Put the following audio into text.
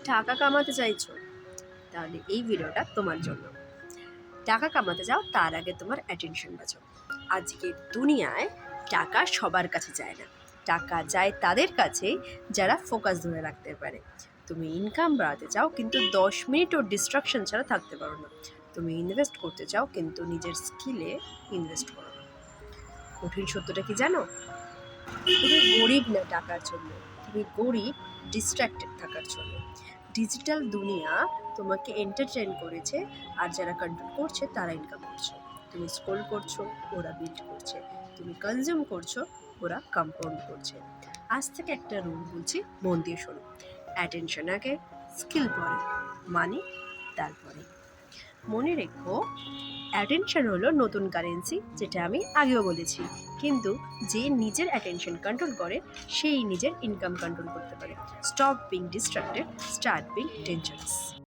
টাকা কামাতে চাইছো? তাহলে এই ভিডিওটা তোমার জন্য। টাকা কামাতে চাও, তার আগে তোমার অ্যাটেনশন বাঁচাও। আজকের দুনিয়ায় টাকা সবার কাছে যায় না। টাকা যায় তাদের কাছে যারা ফোকাস ধরে রাখতে পারে। তুমি ইনকাম বাড়াতে চাও, কিন্তু 10 মিনিটও ডিস্ট্রাকশন ছাড়া থাকতে পারো না। তুমি ইনভেস্ট করতে চাও, কিন্তু নিজের স্কিলে ইনভেস্ট করো না। কঠিন সত্যটা কি জানো? তুমি গরিব না টাকার জন্য, তুমি গরিব ডিস্ট্র্যাক্টেড থাকার জন্য। ডিজিটাল দুনিয়া তোমাকে এন্টারটেইন করেছে, আর যারা কন্ট্রোল করছে তারা ইনকাম করছে। তুমি স্ক্রল করছো, ওরা বিল্ড করছে। তুমি কনজিউম করছো, ওরা কম্পাউন্ড করছে। আজ থেকে একটা রুল বলছি, মন দিয়ে শোনো। অ্যাটেনশন আগে, স্কিল পরে, মানি তারপরে। মনে রেখো, অ্যাটেনশন হলো নতুন কারেন্সি, যেটা আমি আগেও বলেছি। কিন্তু যে নিজের অ্যাটেনশন কন্ট্রোল করে, সেই নিজের ইনকাম কন্ট্রোল করতে পারে। Stop being distracted, start being dangerous.